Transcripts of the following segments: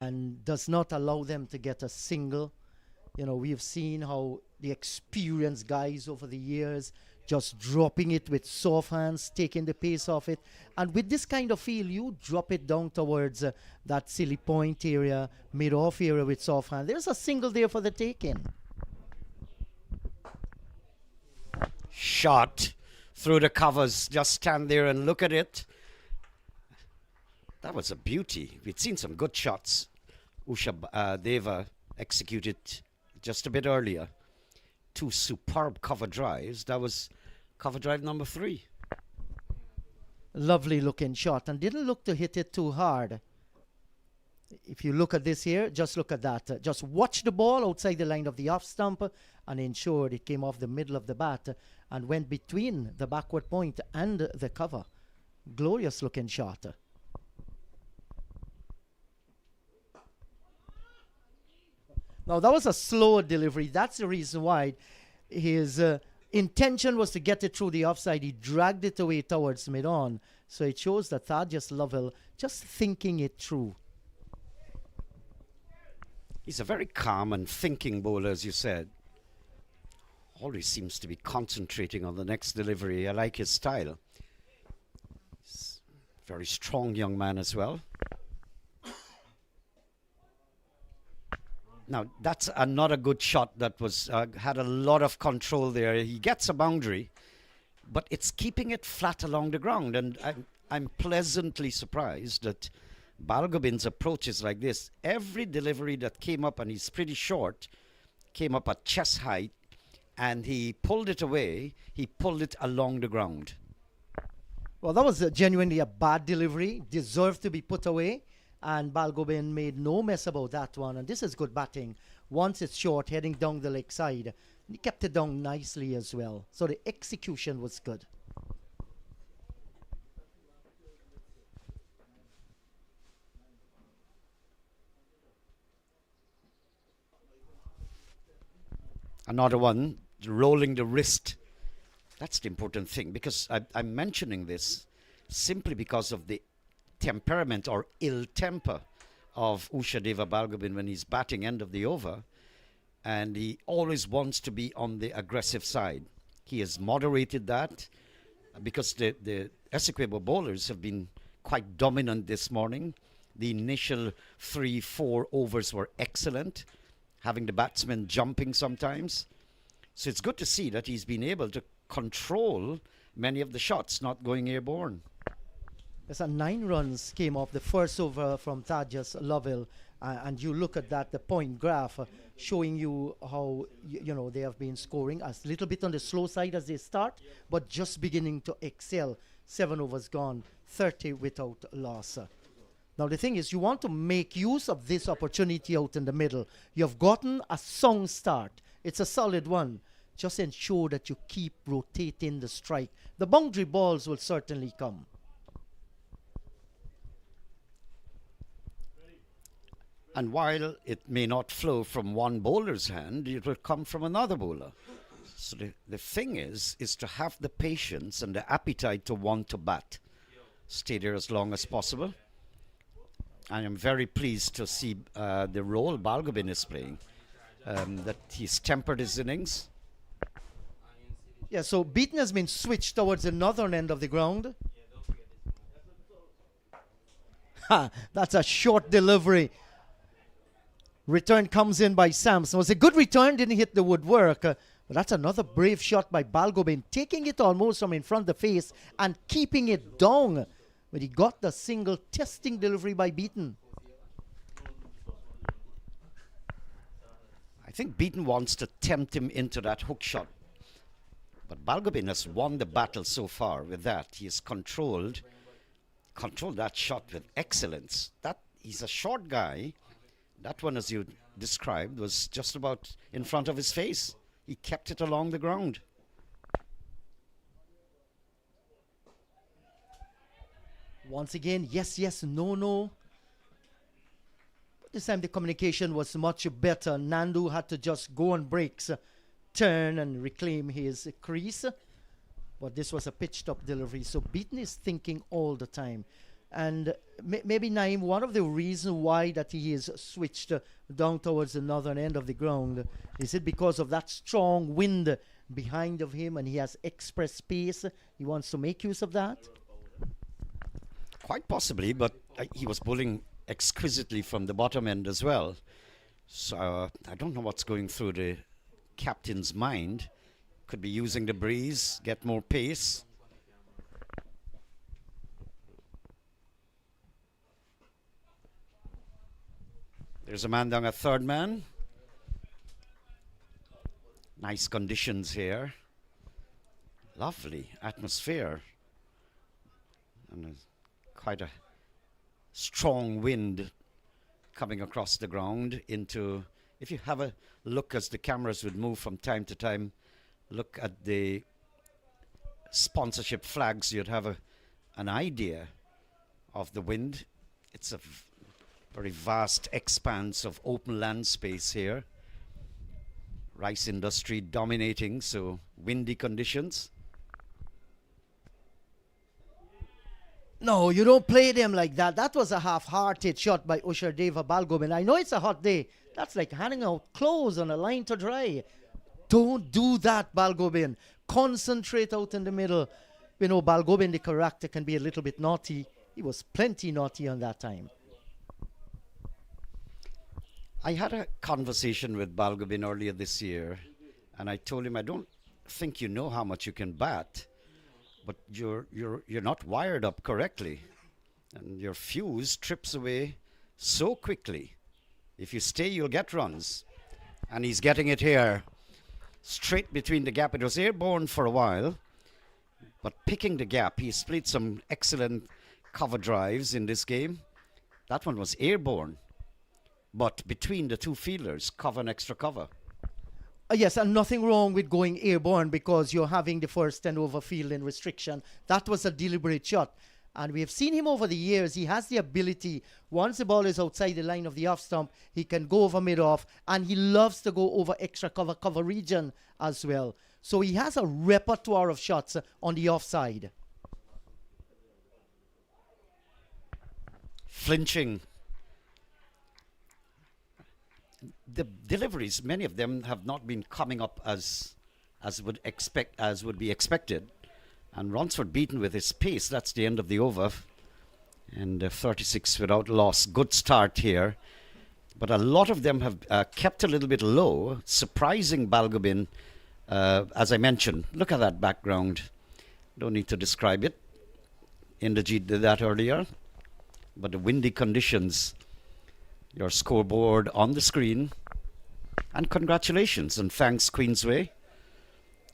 and does not allow them to get a single. You know, we've seen how the experienced guys over the years just dropping it with soft hands, taking the pace off it. And with this kind of feel, you drop it down towards that silly point area, mid-off area with soft hand. There's a single there for the taking. Shot through the covers. Just stand there and look at it. That was a beauty. We'd seen some good shots. Usha Deva executed just a bit earlier. Two superb cover drives. That was cover drive number 3. Lovely looking shot, and didn't look to hit it too hard. If you look at this here, just look at that. Just watch the ball outside the line of the off stump and ensured it came off the middle of the bat and went between the backward point and the cover. Glorious looking shot. Now that was a slow delivery. That's the reason why his intention was to get it through the offside. He dragged it away towards mid-on. So it shows that Thaddeus Lovell just thinking it through. He's a very calm and thinking bowler, as you said. Always seems to be concentrating on the next delivery. I like his style. He's a very strong young man as well. Now, that's another good shot that was had a lot of control there. He gets a boundary, but it's keeping it flat along the ground. And I'm pleasantly surprised that Balgobin's approach is like this. Every delivery that came up, and he's pretty short, came up at chest height, and he pulled it away. He pulled it along the ground. Well, that was genuinely a bad delivery. Deserved to be put away. And Balgobin made no mess about that one. And this is good batting. Once it's short, heading down the leg side. He kept it down nicely as well. So the execution was good. Another one, rolling the wrist. That's the important thing, because I'm mentioning this simply because of the temperament or ill temper of Ushadeva Balgobin when he's batting end of the over, and he always wants to be on the aggressive side. He has moderated that because the Essequibo bowlers have been quite dominant this morning. The initial 3-4 overs were excellent, having the batsmen jumping sometimes. So it's good to see that he's been able to control many of the shots not going airborne. There's 9 runs came off the first over from Thaddeus Lovell, and you look at that, the point graph showing you how you know they have been scoring a little bit on the slow side as they start, but just beginning to excel. 7 overs gone, 30 without loss. Now the thing is, you want to make use of this opportunity out in the middle. You've gotten a sound start. It's a solid one. Just ensure that you keep rotating the strike. The boundary balls will certainly come. And while it may not flow from one bowler's hand, it will come from another bowler. So the thing is to have the patience and the appetite to want to bat. Stay there as long as possible. I am very pleased to see the role Balgobin is playing, that he's tempered his innings. Yeah, so Beaton has been switched towards the northern end of the ground. Ha, that's a short delivery. Return comes in by Samson. It was a good return, didn't hit the woodwork. But that's another brave shot by Balgobin, taking it almost from in front of the face and keeping it down. But he got the single testing delivery by Beaton. I think Beaton wants to tempt him into that hook shot. But Balgobin has won the battle so far with that. He has controlled that shot with excellence. He's a short guy. That one, as you described, was just about in front of his face. He kept it along the ground. Once again, yes, yes, no, no. But this time the communication was much better. Nandu had to just go on breaks, turn and reclaim his crease. But this was a pitched up delivery. So Beaton is thinking all the time. And maybe Naim, one of the reasons why that he is switched down towards the northern end of the ground, is it because of that strong wind behind of him and he has express pace? He wants to make use of that? Quite possibly, but he was bowling exquisitely from the bottom end as well. So I don't know what's going through the captain's mind. Could be using the breeze, get more pace. There's a man down, a third man. Nice conditions here. Lovely atmosphere. And quite a strong wind coming across the ground into... If you have a look as the cameras would move from time to time, look at the sponsorship flags, you'd have an idea of the wind. It's a very vast expanse of open land space here. Rice industry dominating, so windy conditions. No, you don't play them like that. That was a half-hearted shot by Ushardeva Balgobin. I know it's a hot day. That's like handing out clothes on a line to dry. Don't do that, Balgobin. Concentrate out in the middle. You know, Balgobin, the character, can be a little bit naughty. He was plenty naughty on that time. I had a conversation with Balgobin earlier this year, and I told him, I don't think you know how much you can bat, but you're not wired up correctly, and your fuse trips away so quickly. If you stay, you'll get runs, and he's getting it here, straight between the gap. It was airborne for a while, but picking the gap, he's played some excellent cover drives in this game. That one was airborne. But between the two fielders, cover and extra cover. Yes, and nothing wrong with going airborne because you're having the first 10 over fielding restriction. That was a deliberate shot. And we have seen him over the years. He has the ability, once the ball is outside the line of the off stump, he can go over mid-off, and he loves to go over extra cover region as well. So he has a repertoire of shots on the offside. Flinching. The deliveries, many of them have not been coming up as would be expected, and Ronsford beaten with his pace. That's the end of the over, and 36 without loss. Good start here, but a lot of them have kept a little bit low, surprising Balgobin. As I mentioned, look at that background. Don't need to describe it. Inderjeet did that earlier, but the windy conditions. Your scoreboard on the screen, and congratulations and thanks Queensway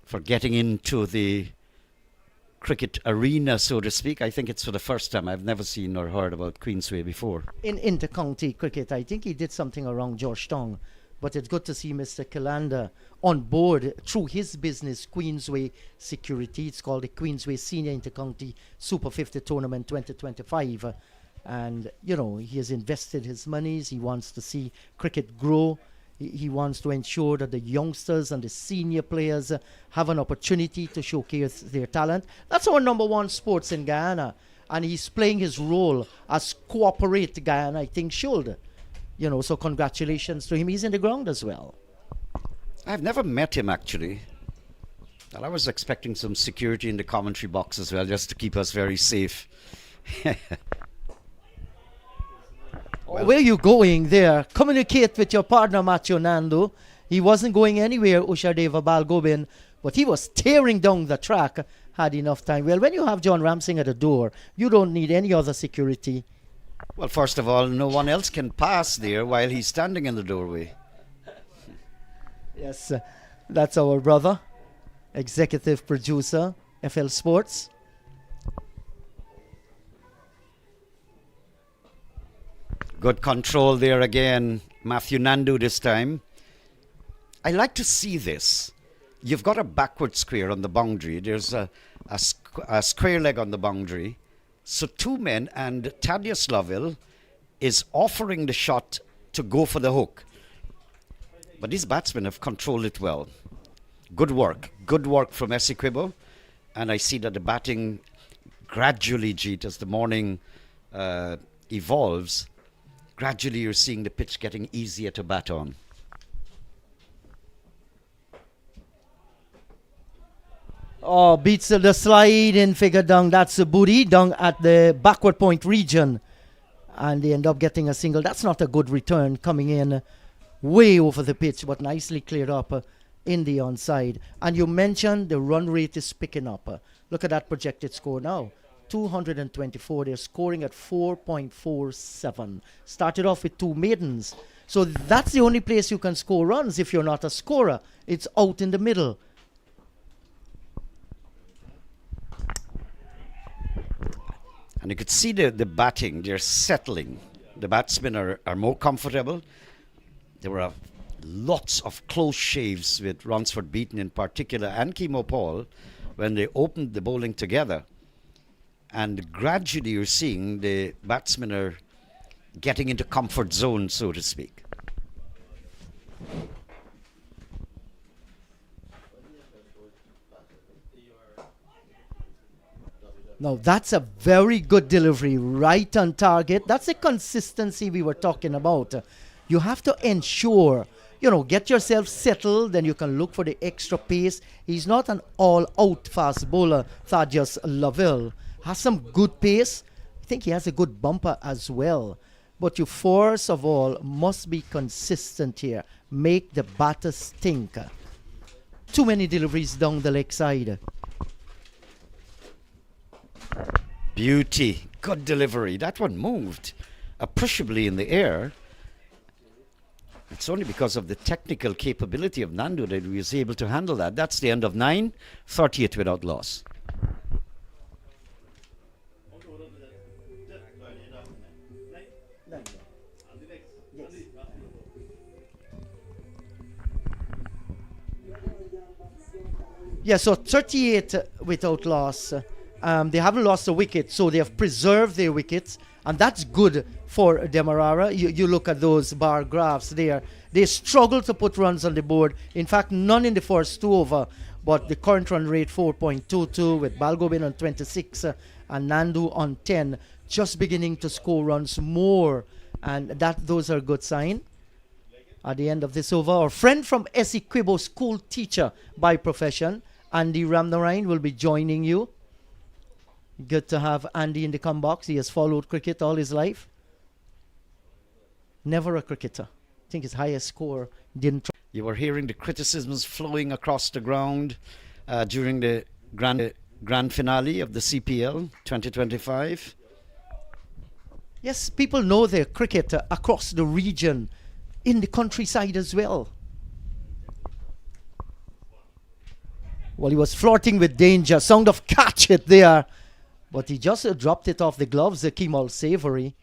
for getting into the cricket arena, so to speak. I think it's for the first time. I've never seen or heard about Queensway before. In inter-county cricket, I think he did something around Georgetown, but it's good to see Mr. Kalander on board through his business, Queensway Security. It's called the Queensway Senior Inter-County Super 50 Tournament 2025. And, you know, he has invested his monies. He wants to see cricket grow. He wants to ensure that the youngsters and the senior players have an opportunity to showcase their talent. That's our number one sports in Guyana. And he's playing his role as corporate Guyana, I think, should. You know, so congratulations to him. He's in the ground as well. I've never met him, actually. Well, I was expecting some security in the commentary box as well, just to keep us very safe. Well, where are you going there? Communicate with your partner, Matthew Nandu. He wasn't going anywhere, Ushardeva Balgobin, but he was tearing down the track, had enough time. Well, when you have John Ramsing at the door, you don't need any other security. Well, first of all, no one else can pass there while he's standing in the doorway. Yes, that's our brother, executive producer, FL Sports. Good control there again, Matthew Nandu this time. I like to see this. You've got a backward square on the boundary. There's a square leg on the boundary. So two men, and Thaddeus Lovell is offering the shot to go for the hook. But these batsmen have controlled it well. Good work from Essequibo. And I see that the batting gradually, Jeet, as the morning evolves, gradually you're seeing the pitch getting easier to bat on. Oh, beats the slide in figure down. That's a booty down at the backward point region. And they end up getting a single. That's not a good return coming in way over the pitch, but nicely cleared up in the onside. And you mentioned the run rate is picking up. Look at that projected score now. 224. They're scoring at 4.47. Started off with 2 maidens. So that's the only place you can score runs if you're not a scorer. It's out in the middle. And you could see the batting, they're settling. The batsmen are more comfortable. There were lots of close shaves with Ransford Beaton in particular and Kimo Paul when they opened the bowling together. And gradually you're seeing the batsmen are getting into comfort zone, so to speak. Now, that's a very good delivery, right on target. That's the consistency we were talking about. You have to ensure, get yourself settled, then you can look for the extra pace. He's not an all-out fast bowler, Thaddeus Lovell. Has some good pace. I think he has a good bumper as well. But you, first of all, must be consistent here. Make the batters think. Too many deliveries down the leg side. Beauty. Good delivery. That one moved appreciably in the air. It's only because of the technical capability of Nandu that he was able to handle that. That's the end of 9, 38 without loss. Yeah, so 38 without loss. They haven't lost a wicket, so they have preserved their wickets, and that's good for Demerara. You look at those bar graphs there. They struggle to put runs on the board. In fact, none in the first 2 over, but the current run rate 4.22 with Balgobin on 26 and Nandu on 10, just beginning to score runs more, and those are a good sign. At the end of this over, our friend from Essequibo, school teacher by profession, Andy Ramnarine, will be joining you. Good to have Andy in the come box. He has followed cricket all his life. Never a cricketer. I think his highest score didn't. You were hearing the criticisms flowing across the ground during the grand finale of the CPL 2025. Yes, people know their cricket across the region, in the countryside as well. Well, he was flirting with danger. Sound of catch it there. But he just dropped it off the gloves. Kemal Savory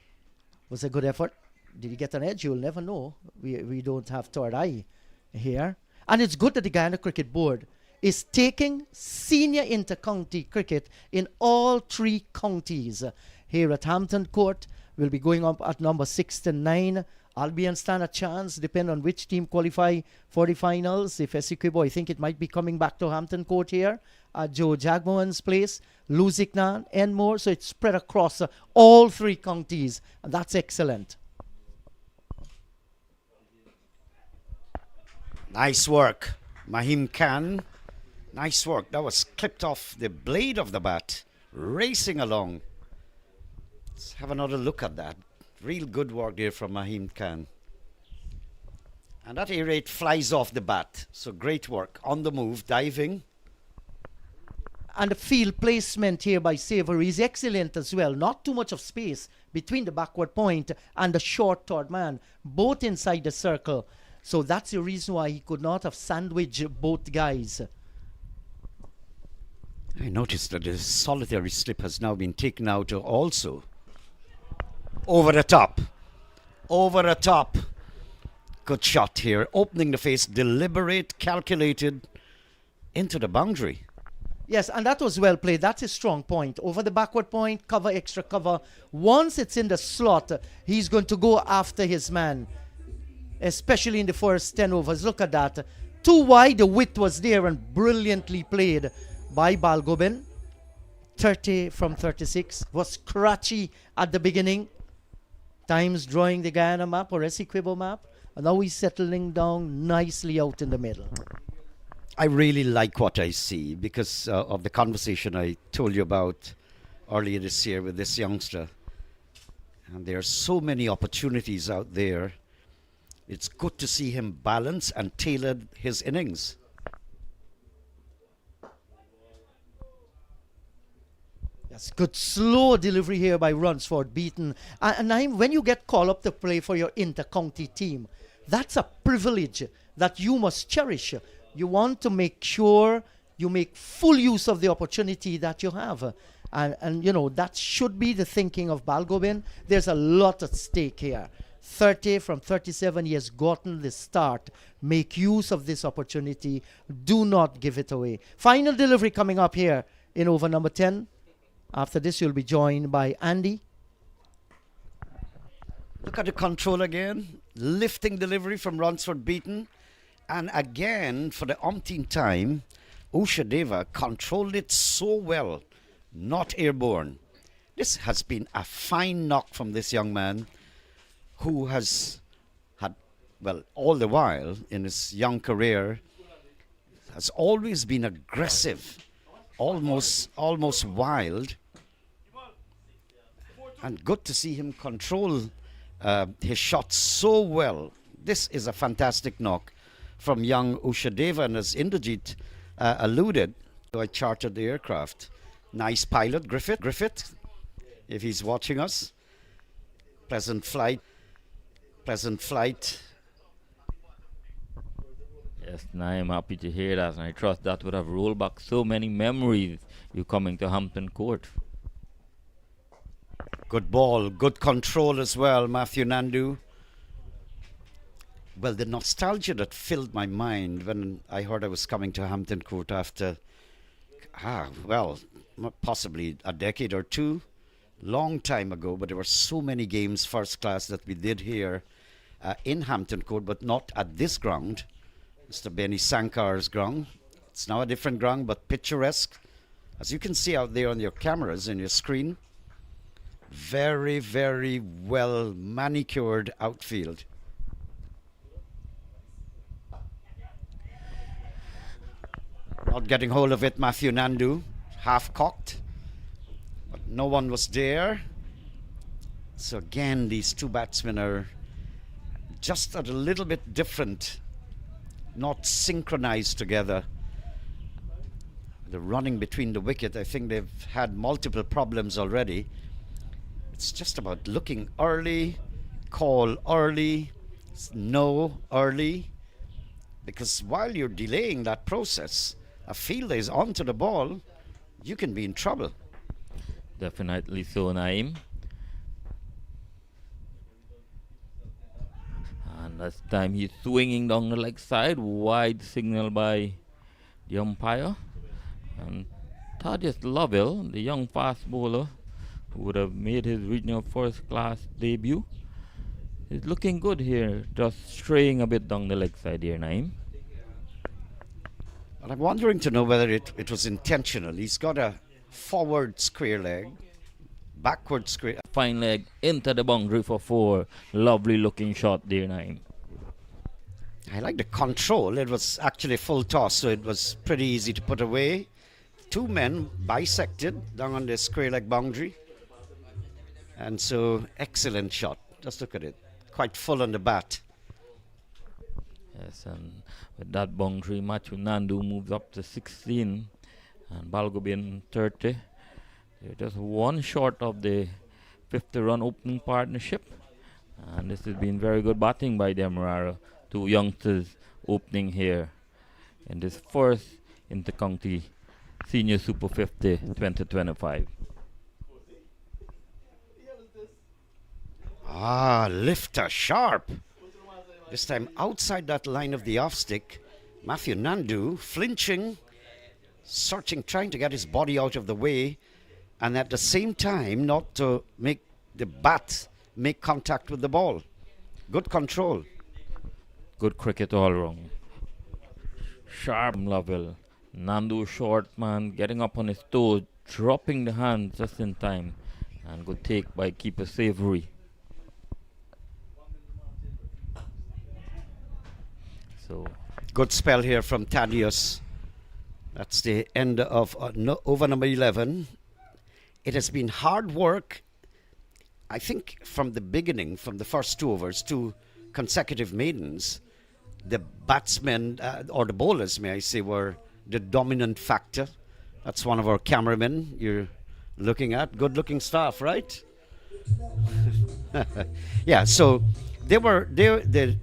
was a good effort. Did he get an edge? You'll never know. We don't have third eye here. And it's good that the Guyana Cricket Board is taking senior inter-county cricket in all 3 counties. Here at Hampton Court, we'll be going up at number 6 to 9. Albion stand a chance, depending on which team qualify for the finals. If Essequibo, I think it might be coming back to Hampton Court here at Joe Jagmohan's place, Lusignan, Enmore. So it's spread across all 3 counties, and that's excellent. Nice work, Mahim Khan. Nice work. That was clipped off the blade of the bat, racing along. Let's have another look at that. Real good work there from Mahim Khan. And that air raid flies off the bat. So great work. On the move, diving. And the field placement here by Savory is excellent as well. Not too much of space between the backward point and the short third man, both inside the circle. So that's the reason why he could not have sandwiched both guys. I noticed that the solitary slip has now been taken out also. Over the top. Over the top. Good shot here. Opening the face. Deliberate, calculated. Into the boundary. Yes, and that was well played. That's his strong point. Over the backward point, cover, extra cover. Once it's in the slot, he's going to go after his man. Especially in the first 10 overs. Look at that. Too wide, the width was there and brilliantly played by Balgobin. 30 from 36. Was scratchy at the beginning. Times drawing the Guyana map or Essequibo map. And now he's settling down nicely out in the middle. I really like what I see because of the conversation I told you about earlier this year with this youngster. And there are so many opportunities out there. It's good to see him balance and tailor his innings. That's good slow delivery here by Runsford Beaton. And when you get called up to play for your inter-county team, that's a privilege that you must cherish. You want to make sure you make full use of the opportunity that you have. And you know, that should be the thinking of Balgobin. There's a lot at stake here. 30 from 37, he has gotten the start. Make use of this opportunity. Do not give it away. Final delivery coming up here in over number 10. After this, you'll be joined by Andy. Look at the control again. Lifting delivery from Ransford Beaton. And again, for the umpteenth time, Ushadeva controlled it so well. Not airborne. This has been a fine knock from this young man who has had, well, all the while in his young career, has always been aggressive, almost wild. And good to see him control his shots so well. This is a fantastic knock from young Ushadeva, and as Indrajit alluded, I chartered the aircraft. Nice pilot, Griffith, if he's watching us. Pleasant flight. Yes, I'm happy to hear that, and I trust that would have rolled back so many memories you coming to Hampton Court. Good ball, good control as well, Matthew Nandu. Well, the nostalgia that filled my mind when I heard I was coming to Hampton Court after, possibly a decade or two, long time ago, but there were so many games first class that we did here in Hampton Court, but not at this ground, Mr. Benny Sankar's ground. It's now a different ground, but picturesque. As you can see out there on your cameras and your screen, very, very well manicured outfield. Not getting hold of it, Matthew Nandu, half cocked, but no one was there. So again, these two batsmen are just a little bit different, not synchronized together. The running between the wicket, I think they've had multiple problems already. It's just about looking early, call early, know early, because while you're delaying that process, a fielder is onto the ball, you can be in trouble. Definitely so, Naeem. And this time he's swinging down the leg side, wide signal by the umpire. And Thaddeus Lovell, the young fast bowler, who would have made his regional first class debut, is looking good here, just straying a bit down the leg side here, Naeem. And I'm wondering to know whether it was intentional. He's got a forward square leg, backward square. Fine leg into the boundary for 4. Lovely looking shot there, Naeem. I like the control. It was actually full toss, so it was pretty easy to put away. Two men bisected down on the square leg boundary. And so, excellent shot. Just look at it. Quite full on the bat. Yes, and with that boundary, Matthew Nandu moves up to 16 and Balgobin 30. They're just one short of the 50-run opening partnership. And this has been very good batting by Demerara. 2 youngsters opening here in this first inter-county Senior Super 50 2025. Lifter sharp. This time outside that line of the off stick. Matthew Nandu flinching, searching, trying to get his body out of the way, and at the same time not to make the bat make contact with the ball. Good control. Good cricket all round. Sharp Lovell. Nandu short man getting up on his toes, dropping the hand just in time, and good take by keeper Savory. So Good spell here from Thaddeus. That's the end of over number 11. It has been hard work, I think, from the beginning, from the first 2 overs, 2 consecutive maidens. The batsmen, or the bowlers, may I say, were the dominant factor. That's one of our cameramen you're looking at. Good looking staff, right? Yeah, so the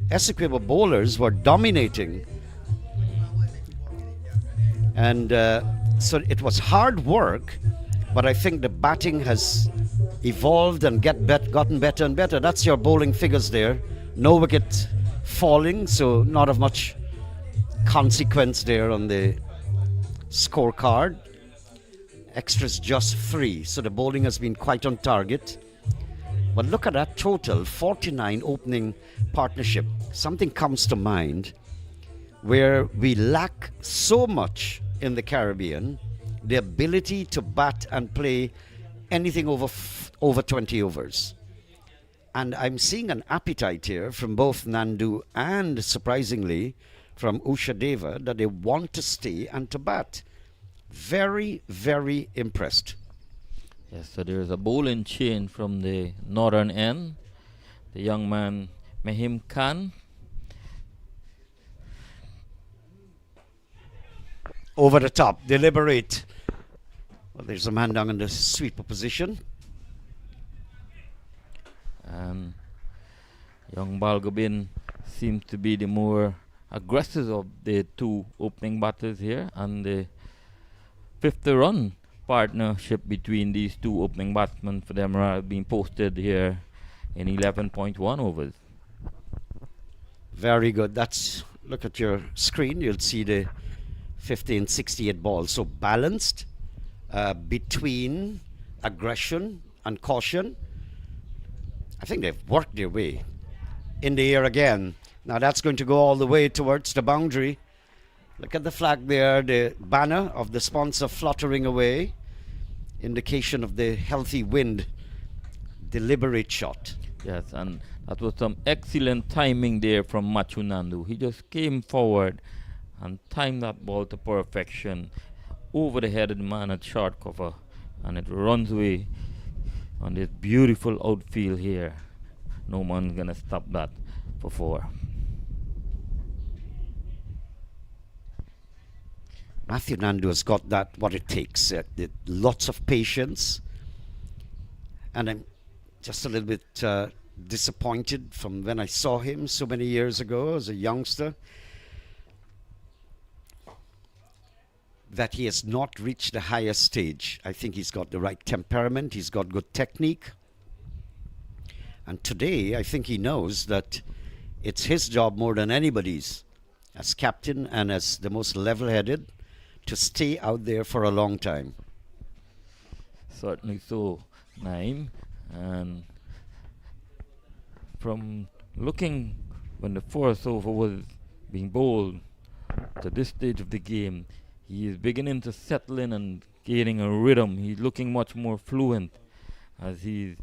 Essequibo bowlers were dominating. And so it was hard work, but I think the batting has evolved and gotten better and better. That's your bowling figures there. No wicket falling, so not of much consequence there on the scorecard. Extras just 3, so the bowling has been quite on target. But look at that total, 49 opening partnership. Something comes to mind where we lack so much in the Caribbean, the ability to bat and play anything over 20 overs. And I'm seeing an appetite here from both Nandu and, surprisingly, from Usha Deva that they want to stay and to bat. Very, very impressed. yes, so there's a bowling change from the northern end. The young man Mahim Khan. Over the top, deliberate. Well, there's a man down in the sweeper position. And young Balgobin seems to be the more aggressive of the 2 opening batters here, and the 5th run partnership between these 2 opening batsmen for Demerara being posted here in 11.1 overs. Very good. Look at your screen, you'll see the 1568 balls. So balanced between aggression and caution. I think they've worked their way in the air again. Now that's going to go all the way towards the boundary. Look at the flag there, the banner of the sponsor fluttering away. Indication of the healthy wind. Deliberate shot. Yes, and that was some excellent timing there from Machu Nandu. He just came forward and timed that ball to perfection over the head of the man at short cover, and it runs away on this beautiful outfield here. No one's gonna stop that for 4. Matthew Nandu has got that, what it takes. Lots of patience. And I'm just a little bit disappointed from when I saw him so many years ago as a youngster, that he has not reached the highest stage. I think he's got the right temperament, he's got good technique. And today, I think he knows that it's his job more than anybody's, as captain and as the most level-headed, to stay out there for a long time. Certainly so, Naim. And from looking when the 4th over was being bowled to this stage of the game, he is beginning to settle in and gaining a rhythm. He's looking much more fluent as he's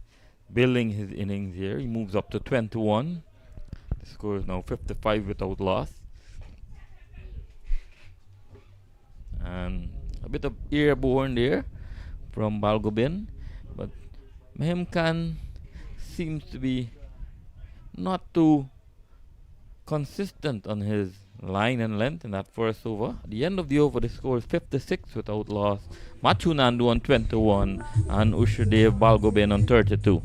building his innings here. He moves up to 21. The score is now 55 without loss. And a bit of airborne there from Balgobin, but Mahim Khan seems to be not too consistent on his line and length in that 1st over. At the end of the over, the score is 56 without loss. Machu Nandu on 21 and Ushadev Balgobin on 32.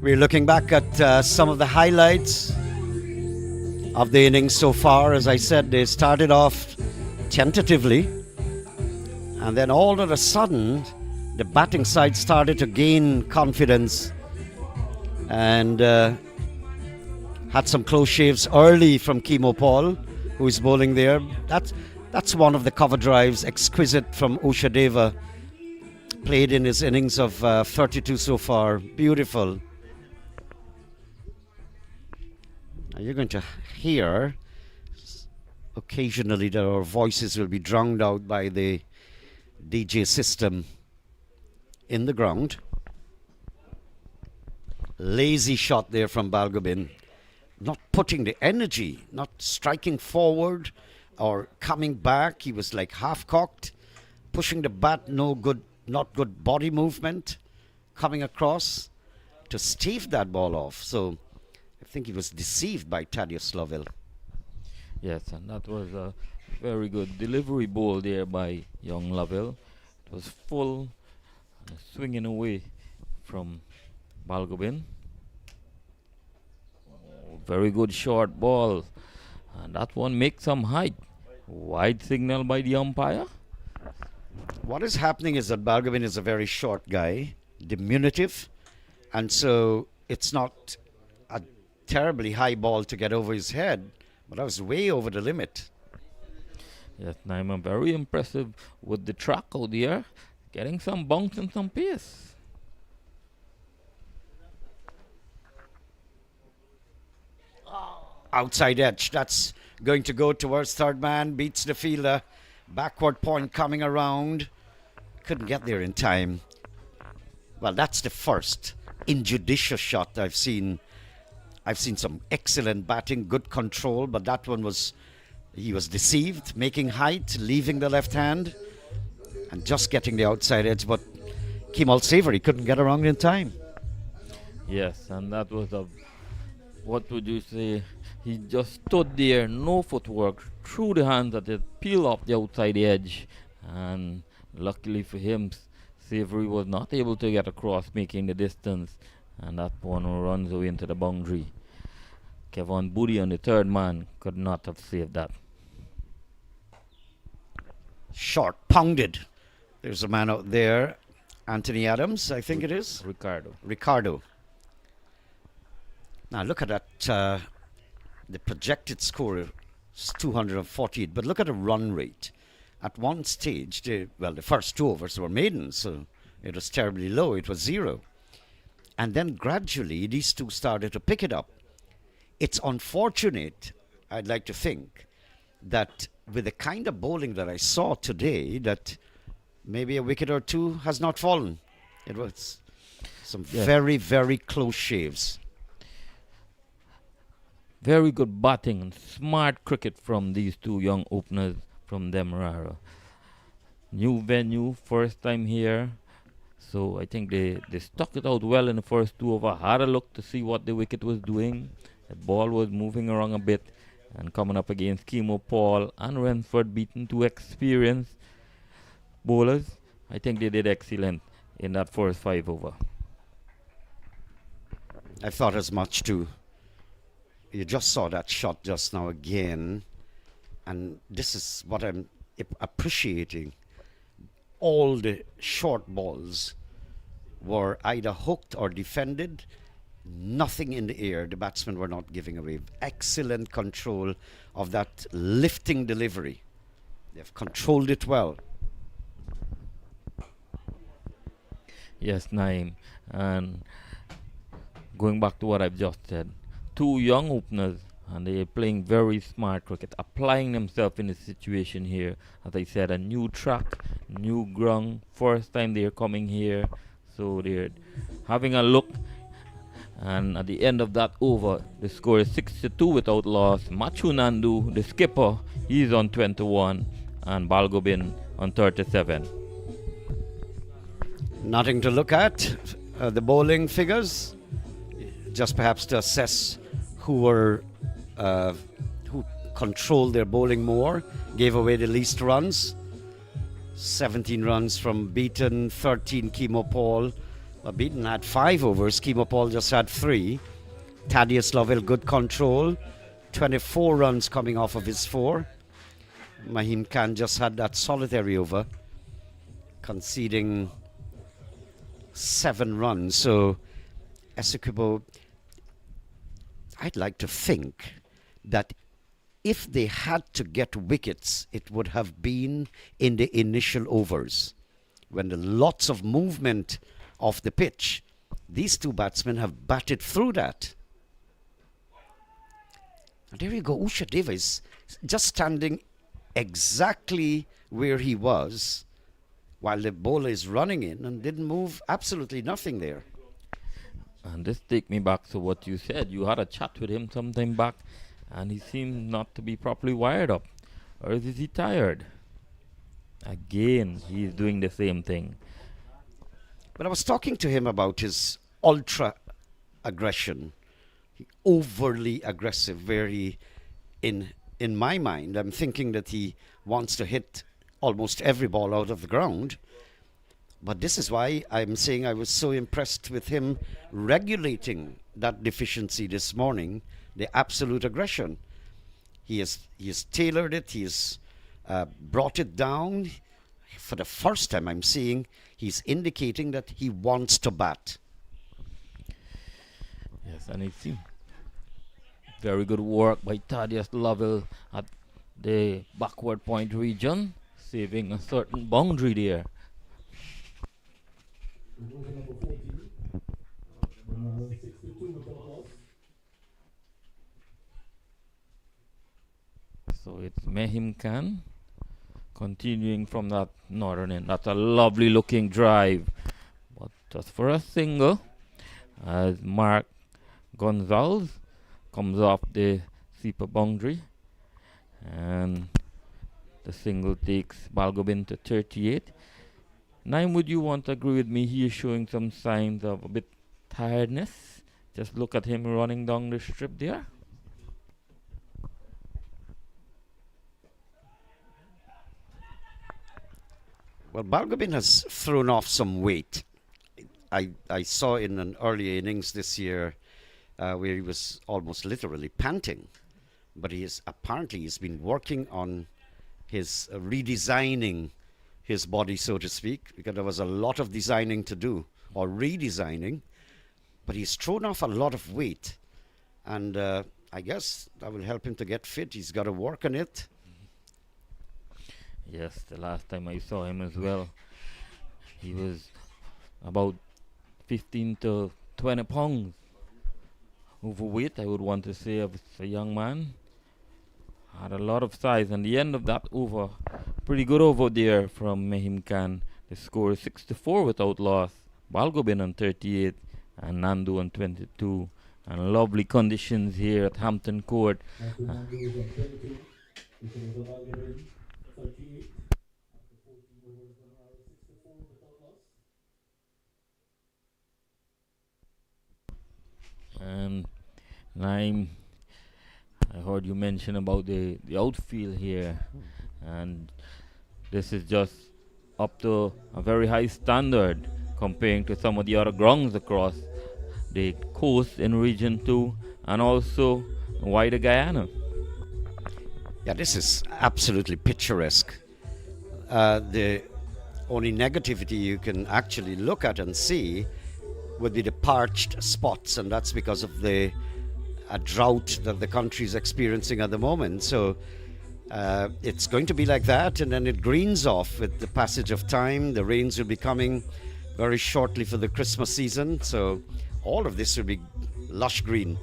We're looking back at some of the highlights of the innings so far. As I said, they started off tentatively, and then all of a sudden the batting side started to gain confidence and had some close shaves early from Kimo Paul, who is bowling there. That's one of the cover drives, exquisite from Ushadeva. Played in his innings of 32 so far. Beautiful. Now you're going to hear occasionally that our voices will be drowned out by the DJ system in the ground. Lazy shot there from Balgobin. Not putting the energy, not striking forward or coming back. He was like half-cocked, pushing the bat, no good, not good body movement, coming across to stave that ball off. So I think he was deceived by Thaddeus Lovell. Yes, and that was a very good delivery ball there by young Lovell. It was full, swinging away from Balgobin. Very good short ball, and that one makes some height. Wide signal by the umpire. What is happening is that Balgobin is a very short guy, diminutive, and so it's not a terribly high ball to get over his head, but that was way over the limit. Yes, Naima, very impressive with the track out there, getting some bounce and some pace. Outside edge, that's going to go towards third man, beats the fielder. Backward point coming around. Couldn't get there in time. Well, that's the first injudicious shot I've seen. I've seen some excellent batting, good control, but that one he was deceived, making height, leaving the left hand, and just getting the outside edge, but Kemal Savory couldn't get around in time. Yes, and that was what would you say? He just stood there, no footwork, threw the hands at it, peeled off the outside edge, and luckily for him, Savory was not able to get across, making the distance, and that one runs away into the boundary. Kevin Booty on the third man could not have saved that. Short, pounded. There's a man out there, Anthony Adams, I think it is. Ricardo. Now look at that. The projected score is 248, but look at the run rate. At one stage, the first 2 overs were maidens, so it was terribly low. It was 0. And then gradually, these two started to pick it up. It's unfortunate, I'd like to think, that with the kind of bowling that I saw today, that maybe a wicket or two has not fallen. It was some very, very close shaves. Very good batting and smart cricket from these two young openers from Demerara. New venue, first time here. So I think they stuck it out well in the first 2 overs. Had a look to see what the wicket was doing. The ball was moving around a bit and coming up against Kimo Paul and Rensford, beating 2 experienced bowlers. I think they did excellent in that first 5 overs. I thought as much too. You just saw that shot just now again, and this is what I'm appreciating. All the short balls were either hooked or defended. Nothing in the air. The batsmen were not giving away. Excellent control of that lifting delivery. They've controlled it well. Yes, Naeem. And going back to what I've just said, 2 young openers, and they're playing very smart cricket, applying themselves in the situation here. As I said, a new track, new ground, first time they're coming here, so they're having a look. And at the end of that over, the score is 62 without loss. Machu Nandu, the skipper, he's on 21, and Balgobin on 37. Nothing to look at. The bowling figures, just perhaps to assess who controlled their bowling more, gave away the least runs. 17 runs from Beaton, 13 Kimo Paul. Well, Beaton had 5 overs, Kimo Paul just had 3. Thaddeus Lovell, good control. 24 runs coming off of his 4. Mahim Khan just had that solitary over, conceding 7 runs. So Essequibo, I'd like to think that if they had to get wickets, it would have been in the initial overs when there lots of movement off the pitch. These two batsmen have batted through that. And there you go. Usha Deva is just standing exactly where he was while the bowler is running in and didn't move absolutely nothing there. And this take me back to what you said. You had a chat with him sometime back, and he seemed not to be properly wired up. Or is he tired? Again, he's doing the same thing. But I was talking to him about his ultra aggression, overly aggressive, where he, in my mind, I'm thinking that he wants to hit almost every ball out of the ground. But this is why I'm saying I was so impressed with him regulating that deficiency this morning, the absolute aggression. He has tailored it, he has brought it down. For the first time I'm seeing he's indicating that he wants to bat. Yes, and it seemed very good work by Thaddeus Lovell at the backward point region, saving a certain boundary there. So it's Mehim Khan continuing from that northern end. That's a lovely looking drive, but just for a single, as Mark Gonzalez comes off the super boundary, and the single takes Balgobin to 38. Naim, would you want to agree with me? He is showing some signs of a bit tiredness. Just look at him running down the strip there. Well, Balgobin has thrown off some weight. I saw in an early innings this year where he was almost literally panting. But he's been working on his redesigning his body, so to speak, because there was a lot of designing to do, or redesigning. But he's thrown off a lot of weight. And I guess that will help him to get fit. He's got to work on it. Yes, the last time I saw him as well, he was about 15 to 20 pounds overweight, I would want to say, of a young man. Had a lot of size, and the end of that over, pretty good over there from Mehim Khan. The score is 64 without loss. Balgobin on 38 and Nandu on 22. And lovely conditions here at Hampton Court. And Naim, I heard you mention about the outfield here, and this is just up to a very high standard comparing to some of the other grounds across the coast in Region 2 and also wider Guyana. Yeah, this is absolutely picturesque. The only negativity you can actually look at and see would be the parched spots, and that's because of a drought that the country is experiencing at the moment. So it's going to be like that, and then it greens off with the passage of time. The rains will be coming very shortly for the Christmas season, so all of this will be lush green.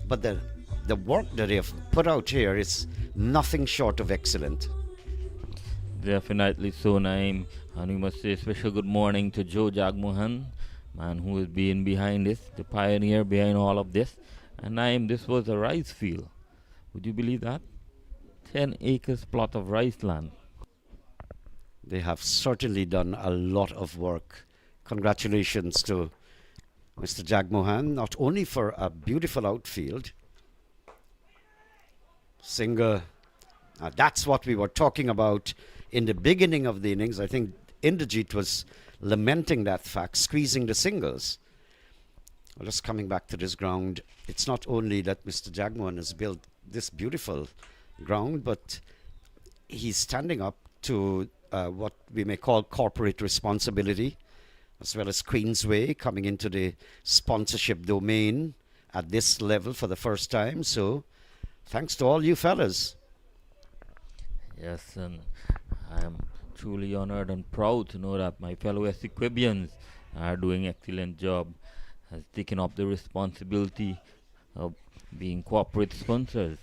But the work that they have put out here is nothing short of excellent. Definitely so, Naim. And we must say a special good morning to Joe Jagmohan, man who is being behind this, the pioneer behind all of this. And Naim, this was a rice field. Would you believe that? 10 acres plot of rice land. They have certainly done a lot of work. Congratulations to Mr. Jagmohan, not only for a beautiful outfield. Singer, that's what we were talking about in the beginning of the innings. I think Indrajit was lamenting that fact, squeezing the singles. Well, just coming back to this ground, it's not only that Mr. Jagmohan has built this beautiful ground, but he's standing up to what we may call corporate responsibility, as well as Queensway coming into the sponsorship domain at this level for the first time. So thanks to all you fellas. Yes, and I am truly honored and proud to know that my fellow Essequibians are doing excellent job, has taken up the responsibility of being corporate sponsors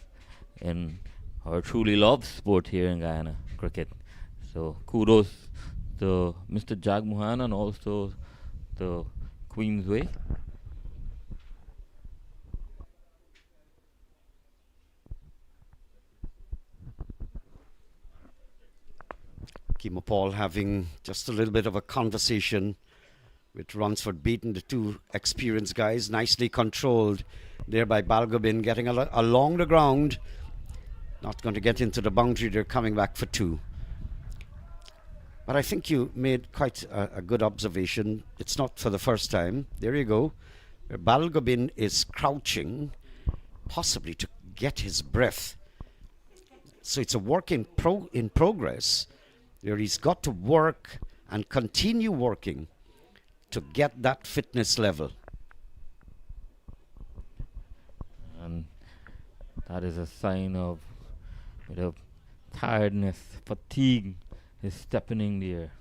in our truly loved sport here in Guyana, cricket. So kudos to Mr. Jagmohan and also the Queensway. Kimo Paul having just a little bit of a conversation with Ransford beaten, the two experienced guys, nicely controlled there by Balgobin, getting along the ground. Not going to get into the boundary, they're coming back for two. But I think you made quite a good observation. It's not for the first time. There you go. Where Balgobin is crouching, possibly to get his breath. So it's a work in progress, where he's got to work and continue working to get that fitness level. And that is a sign of a bit of tiredness, fatigue is stepping in there.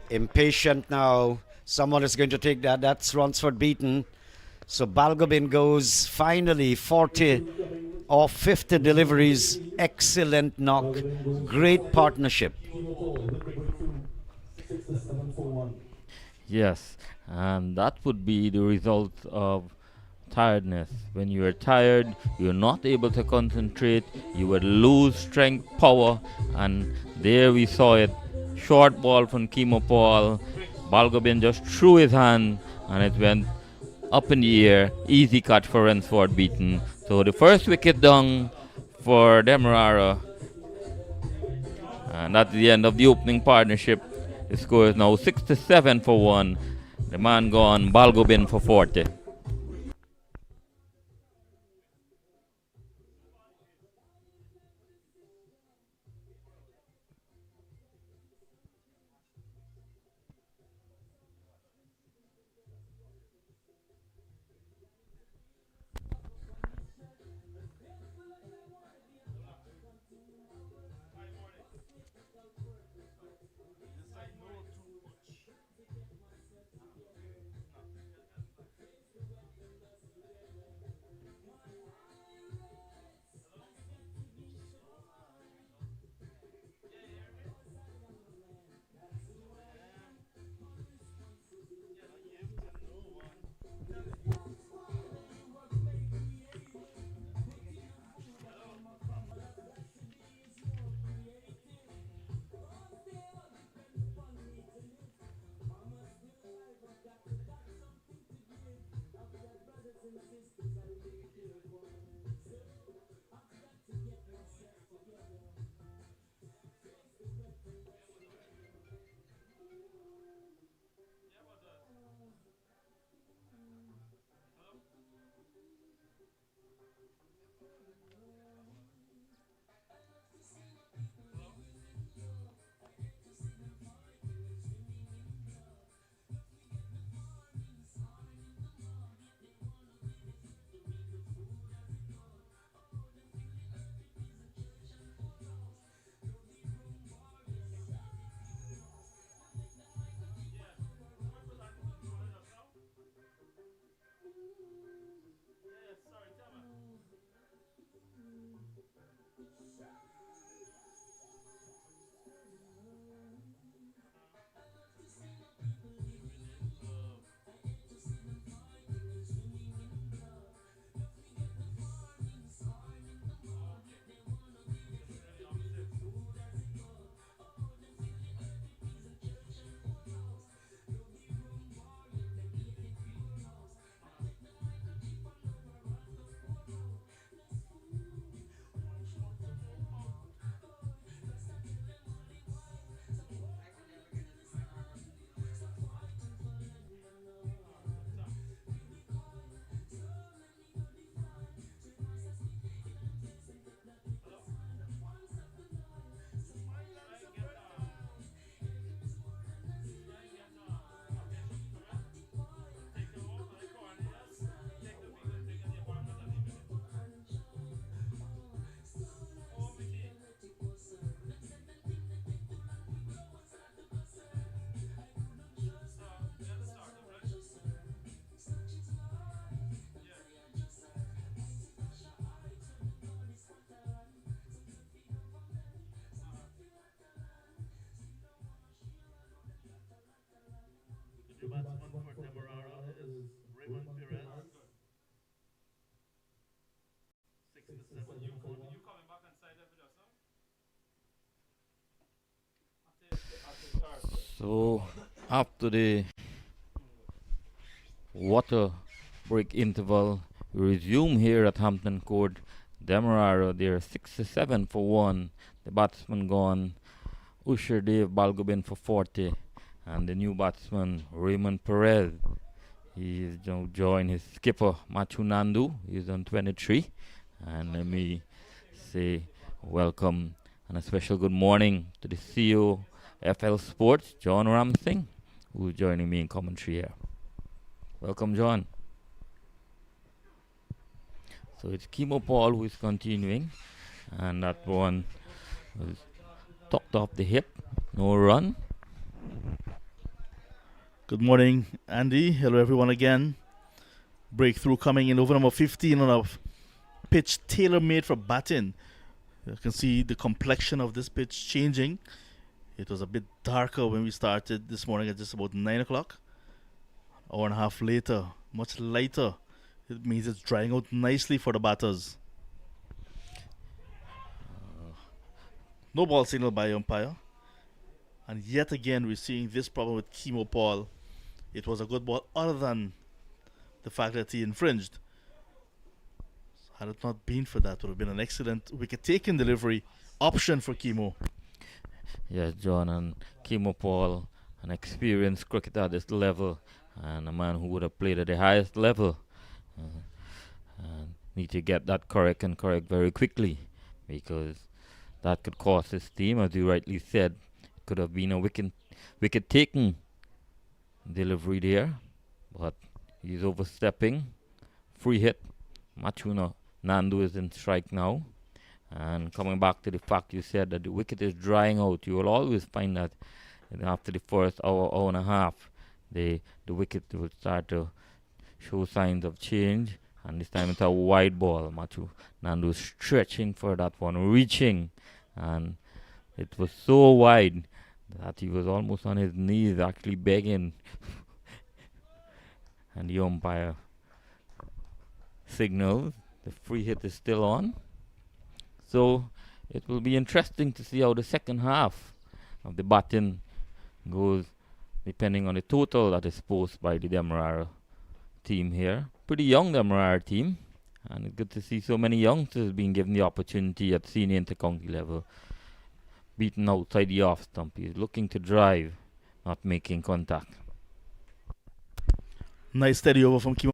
Impatient now. Someone is going to take that. That's Ransford beaten. So Balgobin goes finally 40 or 50 deliveries. Excellent knock. Great partnership. Yes, and that would be the result of tiredness. When you are tired, you're not able to concentrate, you would lose strength, power, and there we saw it. Short ball from Kimo Paul. Balgobin just threw his hand and it went up in the air. Easy catch for Rensford beaten. So the first wicket down for Demerara. And that's the end of the opening partnership. The score is now 67 for 1. The man gone, Balgobin for 40. So after the water break interval, we resume here at Hampton Court. Demerara, they're 67 for 1. The batsman gone. Usher Dave Balgobin for 40. And the new batsman, Raymond Perez. He is now joined his skipper, Machu Nandu. He's on 23. And let me say welcome and a special good morning to the CEO FL Sports, John Ramsing, who's joining me in commentary here. Welcome, John. So it's Kimo Paul who is continuing, and that one was tucked off the hip, no run. Good morning, Andy. Hello, everyone again. Breakthrough coming in over number 15 on a pitch tailor-made for batting. You can see the complexion of this pitch changing. It was a bit darker when we started this morning at just about 9 o'clock. Hour and a half later, much lighter. It means it's drying out nicely for the batters. No ball signal by umpire. And yet again, we're seeing this problem with Kimo Paul. It was a good ball other than the fact that he infringed. Had it not been for that, it would have been an excellent wicket-taking delivery option for Kimo. Yes, John, and Kimo Paul, an experienced cricketer at this level, and a man who would have played at the highest level. And need to get that correct and correct very quickly, because that could cost his team, as you rightly said. It could have been a wicket-taking delivery there, but he's overstepping. Free hit. Machu Nandu is in strike now. And coming back to the fact you said that the wicket is drying out, you will always find that after the first hour and a half, the wicket will start to show signs of change. And this time it's a wide ball. Machu Nandu stretching for that one, reaching. And it was so wide that he was almost on his knees actually begging. And the umpire signals the free hit is still on. So it will be interesting to see how the second half of the batting goes, depending on the total that is posted by the Demerara team here. Pretty young Demerara team, and it's good to see so many youngsters being given the opportunity at senior intercounty level. Beaten outside the off stump. He's looking to drive, not making contact. Nice steady over from Kimo.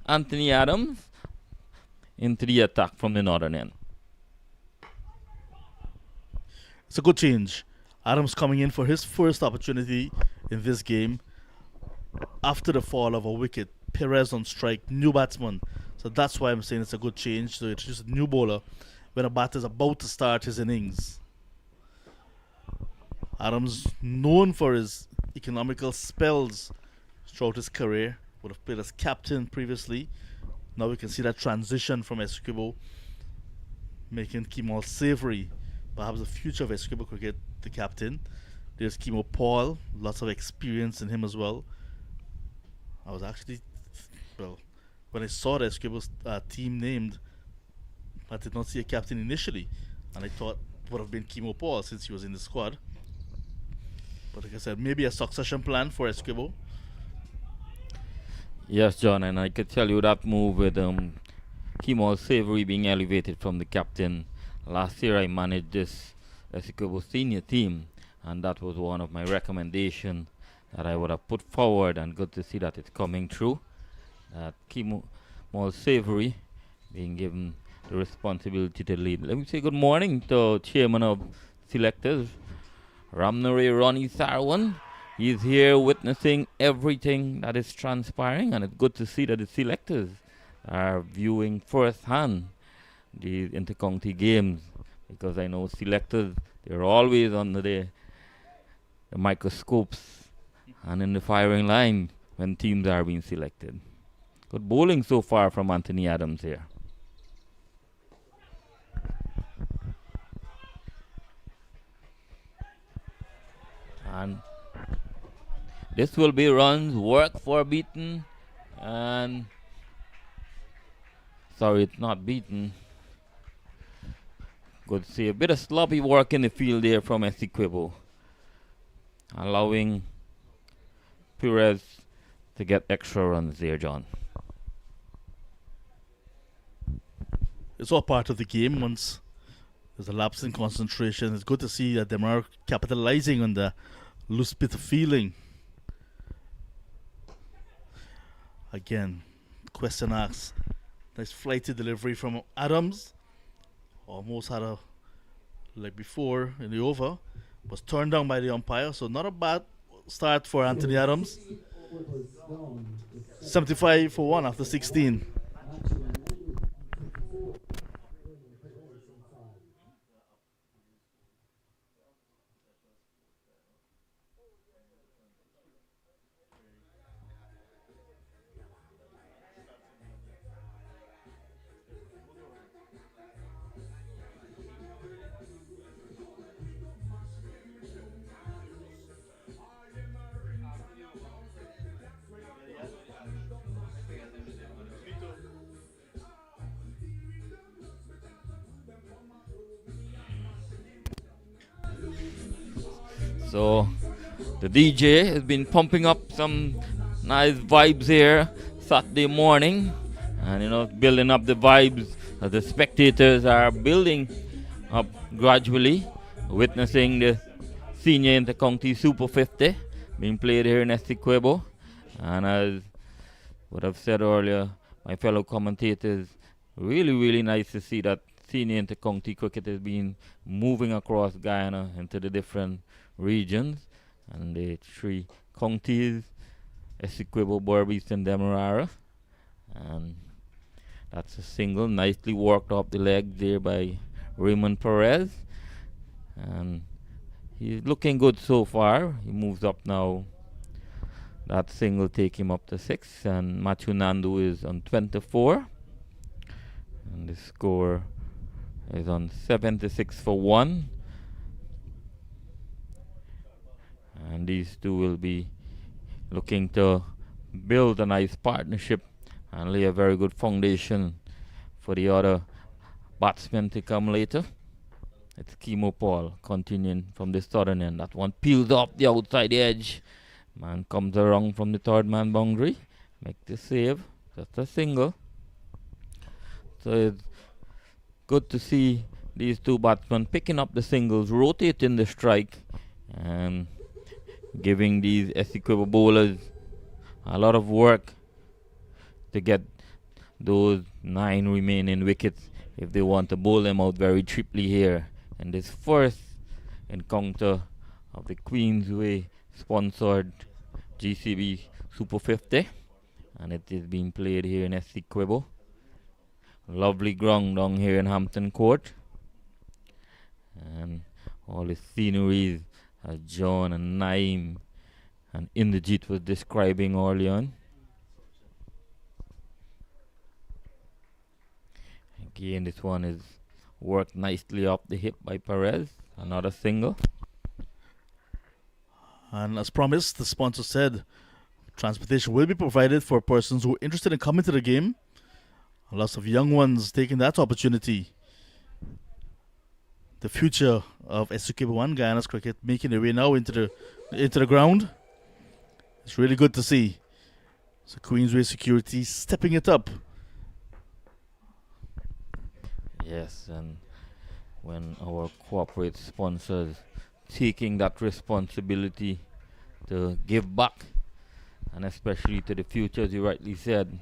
Anthony Adams into the attack from the northern end. It's a good change. Adams coming in for his first opportunity in this game after the fall of a wicket. Perez on strike, new batsman. So that's why I'm saying it's a good change. So it's just a new bowler when a batter is about to start his innings. Adams, known for his economical spells throughout his career, would have played as captain previously. Now we can see that transition from Essequibo, making Kemal Savory perhaps the future of Essequibo cricket, the captain. There's Kimo Paul, lots of experience in him as well. I was actually, when I saw the Essequibo team named, I did not see a captain initially. and I thought would have been Kimo Paul since he was in the squad. But like I said, maybe a succession plan for Essequibo. Yes, John, and I could tell you that move with Kemal Savory being elevated from the captain. Last year I managed this Essequibo senior team, and that was one of my recommendations that I would have put forward, and good to see that it's coming true. That Kemal Savory being given the responsibility to lead. Let me say good morning to Chairman of Selectors, Ramnare Ronnie Sarwan. He's here witnessing everything that is transpiring, and it's good to see that the selectors are viewing firsthand the inter-county games, because I know selectors, they're always under the microscopes and in the firing line when teams are being selected. Good bowling so far from Anthony Adams here. And this will be runs, work for beaten, and sorry, it's not beaten. Good to see a bit of sloppy work in the field there from Essequibo, allowing Perez to get extra runs there, John. It's all part of the game. Once there's a lapse in concentration, it's good to see that Demerara capitalizing on the loose bit of feeling. Again, question asked. Nice flighty delivery from Adams. Almost had a, like before in the over, was turned down by the umpire, so not a bad start for Anthony Adams. 75 for 1 after 16. So the DJ has been pumping up some nice vibes here Saturday morning, and building up the vibes as the spectators are building up gradually, witnessing the senior inter-county Super 50 being played here in Essequibo. And as what I've said earlier, my fellow commentators, really nice to see that senior inter-county cricket has been moving across Guyana into the different regions, and the 3 counties, Essequibo, Berbice and Demerara. And that's a single, nicely worked off the leg there by Raymond Perez, and he's looking good so far. He moves up now. That single take him up to 6, and Matthew Nandu is on 24, and the score is on 76 for 1. And these two will be looking to build a nice partnership and lay a very good foundation for the other batsmen to come later. It's Kimo Paul continuing from the southern end. That one peels off the outside edge. Man comes around from the third man boundary. Make the save. Just a single. So it's good to see these two batsmen picking up the singles, rotating the strike, and giving these Essequibo bowlers a lot of work to get those 9 remaining wickets if they want to bowl them out very cheaply here in this first encounter of the Queensway sponsored GCB Super 50, and it is being played here in Essequibo. Lovely ground down here in Hampton Court, and all the sceneries as John and Naim and Inderjeet was describing early on. Again, this one is worked nicely off the hip by Perez. Another single. And as promised, the sponsor said transportation will be provided for persons who are interested in coming to the game. Lots of young ones taking that opportunity. the future of Essequibo and Guyana's cricket making their way now into the ground. It's really good to see. So Queensway Security stepping it up. Yes, and when our corporate sponsors taking that responsibility to give back, and especially to the future, as you rightly said,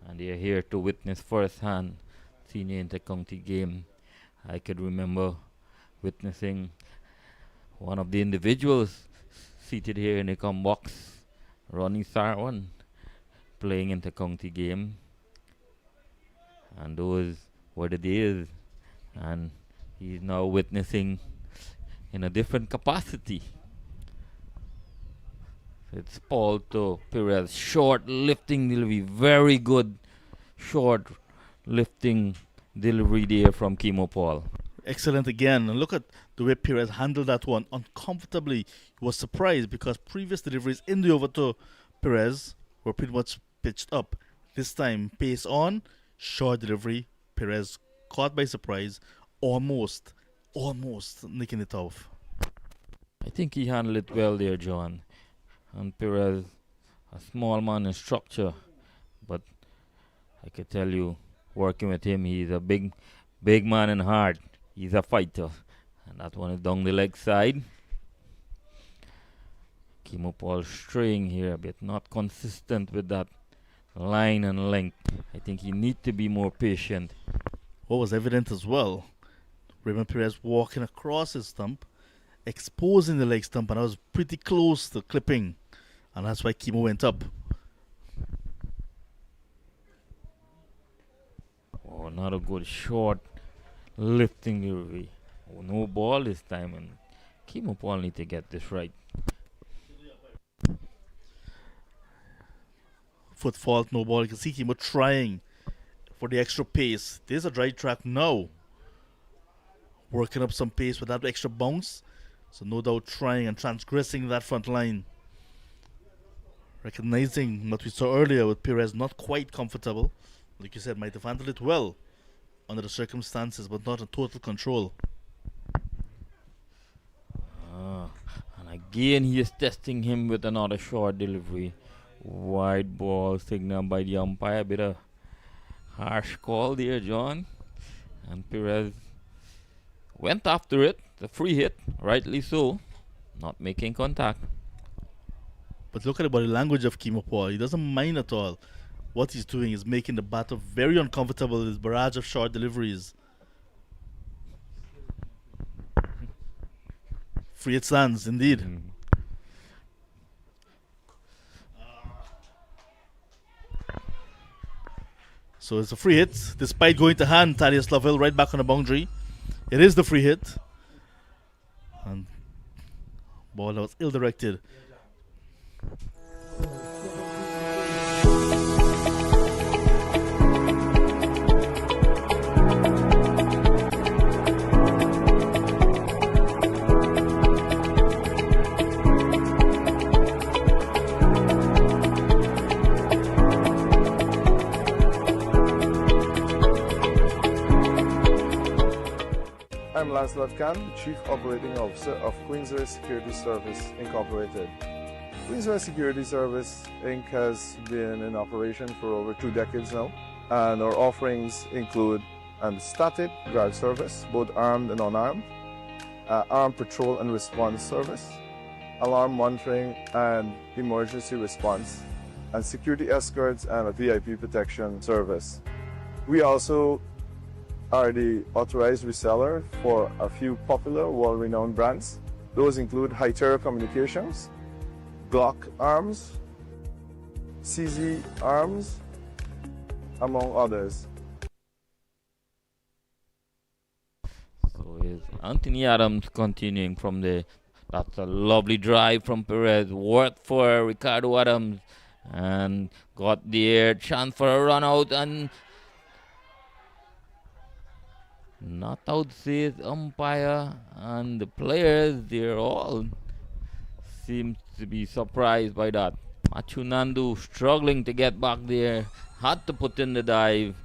and they are here to witness firsthand senior intercounty game. I could remember witnessing one of the individuals seated here in the com box, Ronnie Sarwan, playing intercounty game, and those were the days, and he's now witnessing in a different capacity. It's Paul to Perez, short lifting delivery, very good short lifting delivery there from Kimo Paul. Excellent again. And look at the way Perez handled that one uncomfortably. He was surprised because previous deliveries in the over to Perez were pretty much pitched up. This time, pace on, short delivery. Perez caught by surprise, almost nicking it off. I think he handled it well there, John. And Perez, a small man in structure, but I can tell you, working with him, he's a big man in heart. He's a fighter. And that one is down the leg side. Kimo Paul straying here a bit, not consistent with that line and length. I think he needs to be more patient. What was evident as well, Raymond Perez walking across his stump, exposing the leg stump, and I was pretty close to clipping. And that's why Kimo went up. Oh, not a good short lifting delivery. Oh, no ball this time, and Kimo Paul need to get this right. Foot fault, no ball. You can see Kimo trying for the extra pace. There's a dry track now. Working up some pace with that extra bounce. So no doubt trying and transgressing that front line. Recognizing what we saw earlier with Perez not quite comfortable. Like you said, might have handled it well under the circumstances, but not in total control. And again, he is testing him with another short delivery. Wide ball signal by the umpire. A bit of harsh call there, John. And Perez went after it. The free hit, rightly so. Not making contact. But look at the body language of Kimo Paul. He doesn't mind at all. What he's doing is making the batter very uncomfortable with his barrage of short deliveries. Free hit stands, indeed. So it's a free hit, despite going to hand Thaddeus Lovell right back on the boundary. It is the free hit. And ball that was ill-directed. I'm Lancelot Khan, the Chief Operating Officer of Queensway Security Service Incorporated. Queensway Security Service Inc. has been in operation for over 2 decades now, and our offerings include static guard service, both armed and unarmed, armed patrol and response service, alarm monitoring and emergency response, and security escorts and a VIP protection service. We also are the authorized reseller for a few popular world-renowned brands. Those include Hytera Communications, Glock Arms, CZ Arms, among others. So is Anthony Adams continuing from the. That's a lovely drive from Perez. Worked for Ricardo Adams and got the air chance for a run out and not out says umpire, and the players, they're all seem to be surprised by that. Machu Nandu struggling to get back there, had to put in the dive,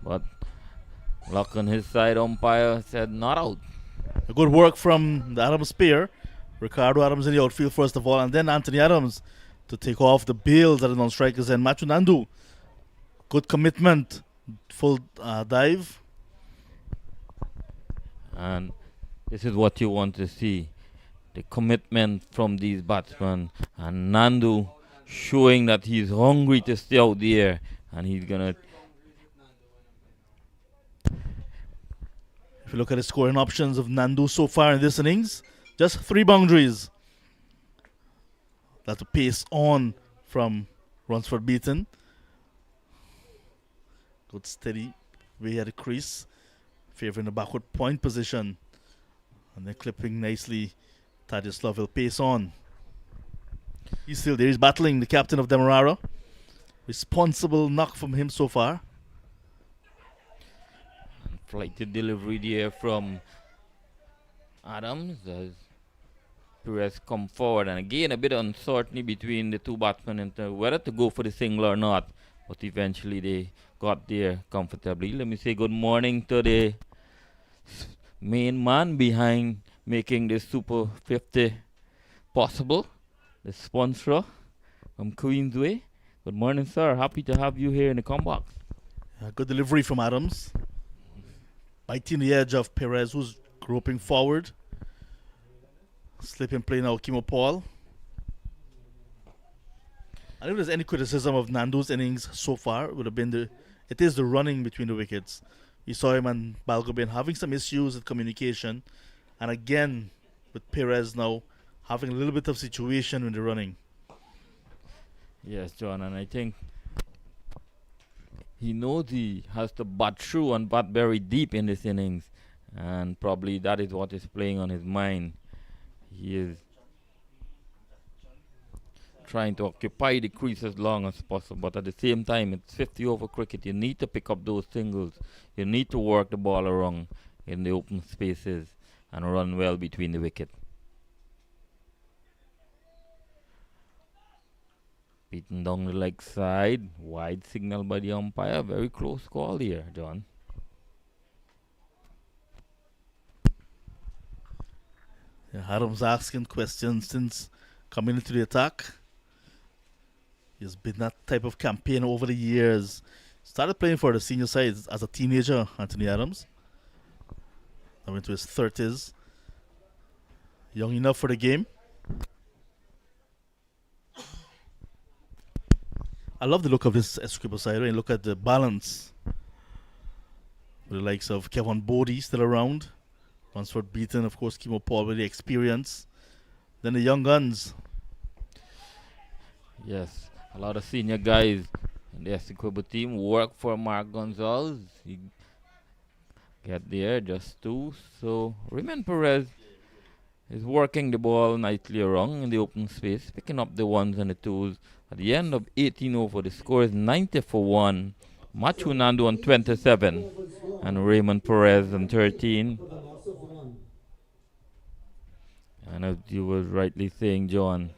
but luck on his side, umpire said not out. A good work from the Adams pair. Ricardo Adams in the outfield first of all, and then Anthony Adams to take off the bails at the non-strikers and Machu Nandu. Good commitment, full dive. And this is what you want to see. The commitment from these batsmen. And Nandu showing that he's hungry to stay out there. And he's going to... If you look at the scoring options of Nandu so far in this innings, just 3 boundaries. That's a pace on from Runsford Beaton. Good steady way at the crease, favouring the backward point position. And then clipping nicely, Thaddeus Lovell pace on. He's still there, he's battling the captain of Demerara. Responsible knock from him so far. Flighted delivery there from Adams as Perez come forward, and again a bit of uncertainty between the two batsmen into whether to go for the single or not, but eventually they got there comfortably. Let me say good morning to the main man behind making this Super 50 possible, the sponsor from Queensway. Good morning, sir. Happy to have you here in the combox. Good delivery from Adams. Biting the edge of Perez, who's groping forward. Slipping play now, Kimo Paul. And if there's any criticism of Nandu's innings so far, it would have been it is the running between the wickets. We saw him and Balgobin having some issues with communication. And again, with Perez now having a little bit of situation when they're running. Yes, John, and I think he knows he has to bat through and bat very deep in this innings, and probably that is what is playing on his mind. He is trying to occupy the crease as long as possible, but at the same time, it's 50 over cricket. You need to pick up those singles. You need to work the ball around in the open spaces and run well between the wicket. Beaten down the leg side, wide signal by the umpire. Very close call here, John. Yeah, Adams asking questions since coming into the attack. He's been that type of campaign over the years. Started playing for the senior side as a teenager, Anthony Adams. Now into his 30s. Young enough for the game. I love the look of this Essequibo side. And look at the balance. With the likes of Kevin Bodie still around. Ransford Beaton, of course, Kimo Paul with the experience. Then the young guns. Yes, a lot of senior guys in the Essequibo team work for Mark Gonzalez. He get there, just 2. So Raymond Perez is working the ball nicely around in the open space, picking up the 1s and the 2s. At the end of 18 over, the score is 90 for 1. Machu Nandu on 27 and Raymond Perez on 13. And as you were rightly saying, John,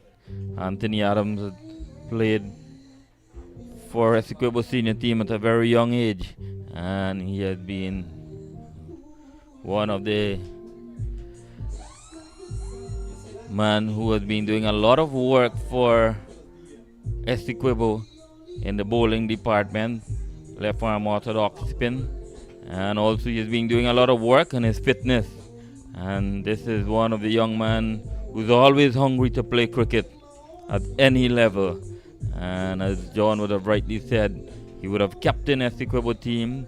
Anthony Adams had played for Essequibo senior team at a very young age, and he has been one of the men who has been doing a lot of work for Essequibo in the bowling department, left arm orthodox spin, and also he's been doing a lot of work on his fitness. And this is one of the young men who's always hungry to play cricket at any level. And as John would have rightly said, he would have captained Essequibo team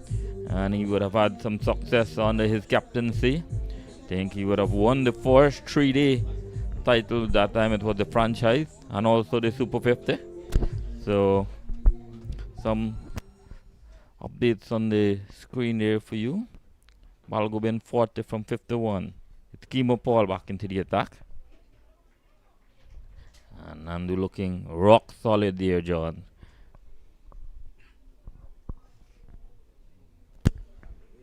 and he would have had some success under his captaincy. I think he would have won the first 3-day title. That time it was the franchise and also the Super 50. So some updates on the screen there for you. Balgobin 40 from 51. It's Kimo Paul back into the attack. And Nandu looking rock solid there, John.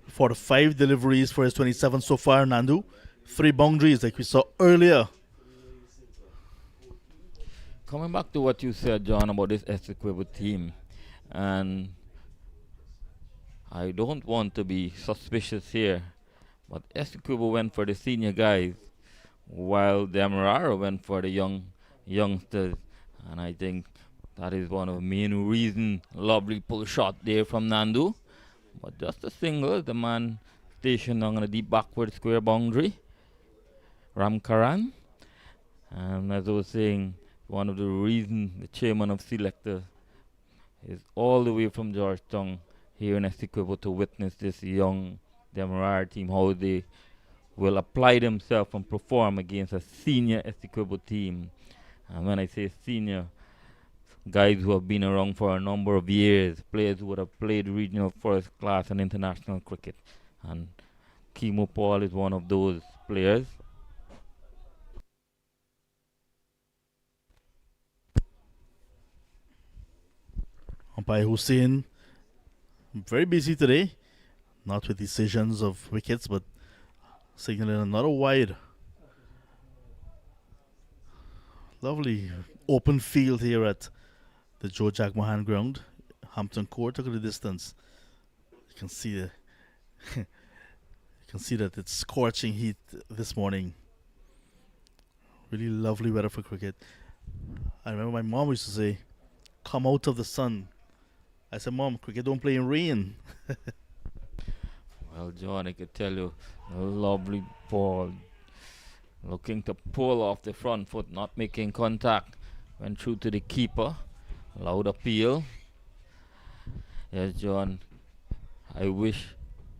For the 5 deliveries for his 27 so far, Nandu. 3 boundaries like we saw earlier. Coming back to what you said, John, about this Essequibo team, and I don't want to be suspicious here, But Essequibo went for the senior guys, while Demerara went for the youngsters. And I think that is one of the main reasons. Lovely pull shot there from Nandu. But just a single, the man stationed on the deep backward square boundary, Ramkaran. And as I was saying, one of the reasons the chairman of selector is all the way from Georgetown here in Essequibo to witness this young Demerara team, how they will apply themselves and perform against a senior Essequibo team. And when I say senior, guys who have been around for a number of years, players who would have played regional first class and international cricket. And Kimo Paul is one of those players. Umpire Hussein, very busy today. Not with decisions of wickets, but signaling another wide. Lovely open field here at the Joe Jack Mahan ground. Hampton Court, look at the distance. You can see the you can see that it's scorching heat this morning. Really lovely weather for cricket. I remember my mom used to say, "Come out of the sun." I said, "Mom, cricket don't play in rain." Well, John, I could tell you, a lovely ball. Looking to pull off the front foot, not making contact. Went through to the keeper. Loud appeal. Yes, John, I wish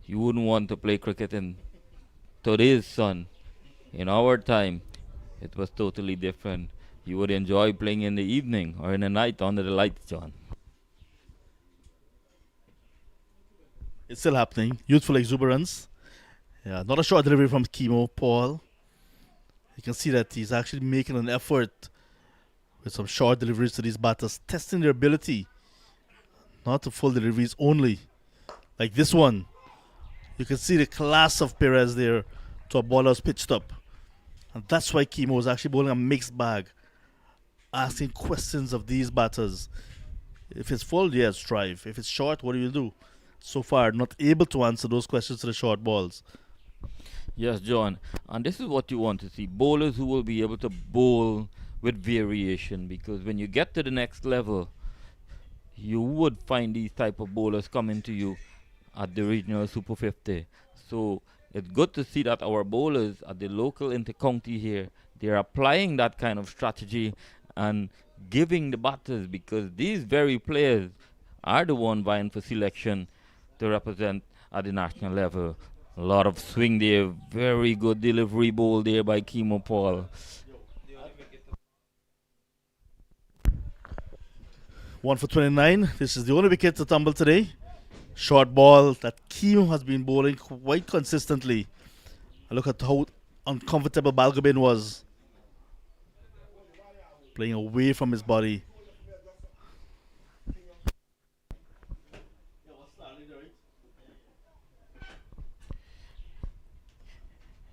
you wouldn't want to play cricket in today's sun. In our time, it was totally different. You would enjoy playing in the evening or in the night under the lights, John. It's still happening. Youthful exuberance. Yeah, not a short delivery from Kimo Paul. You can see that he's actually making an effort with some short deliveries to these batters, testing their ability. Not to full deliveries only. Like this one. You can see the class of Perez there to a ball that's pitched up. And that's why Kimo is actually bowling a mixed bag. Asking questions of these batters. If it's full, yes, drive. If it's short, what do you do? So far, not able to answer those questions to the short balls. Yes, John. And this is what you want to see. Bowlers who will be able to bowl with variation. Because when you get to the next level, you would find these type of bowlers coming to you at the regional Super 50. So it's good to see that our bowlers at the local inter-county here, they're applying that kind of strategy and giving the batters, because these very players are the one vying for selection to represent at the national level. A lot of swing there, very good delivery bowl there by Kimo Paul. 1 for 29. This is the only wicket to tumble today. Short ball that Kimo has been bowling quite consistently. And look at how uncomfortable Balgobin was. Playing away from his body.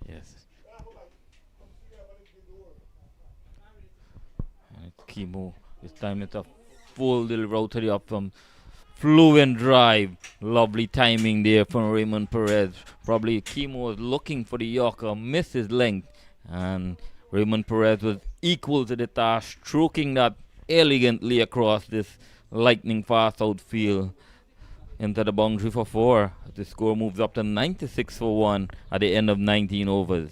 Yes. And Kimo, this time it's a full little rotary up from fluent drive. Lovely timing there from Raymond Perez. Probably Kimo was looking for the Yorker, missed his length, and Raymond Perez was equal to the task, stroking that elegantly across this lightning fast outfield into the boundary for 4. The score moves up to 96 for 1 at the end of 19 overs.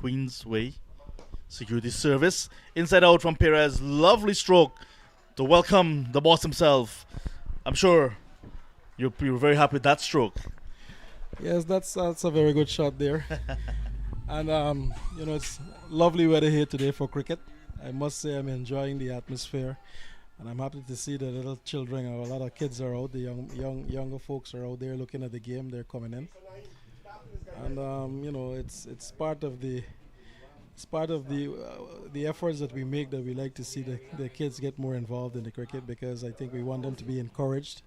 Queensway Security Service. Inside out from Perez. Lovely stroke to welcome the boss himself. I'm sure you're very happy with that stroke. Yes, that's a very good shot there. And it's lovely weather here today for cricket. I must say I'm enjoying the atmosphere, and I'm happy to see the little children. A lot of kids are out. The younger folks are out there looking at the game. They're coming in, and it's part of the efforts that we make, that we like to see the kids get more involved in the cricket, because I think we want them to be encouraged.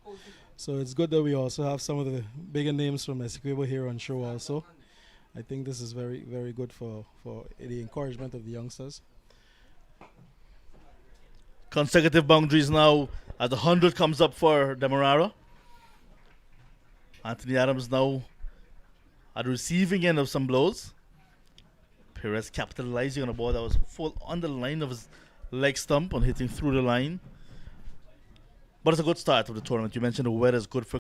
So it's good that we also have some of the bigger names from Essequibo here on show also. I think this is very, very good for the encouragement of the youngsters. Consecutive boundaries now as the 100 comes up for Demerara. Anthony Adams now at the receiving end of some blows. Perez capitalizing on a ball that was full on the line of his leg stump and hitting through the line. But it's a good start of the tournament. You mentioned the weather is good for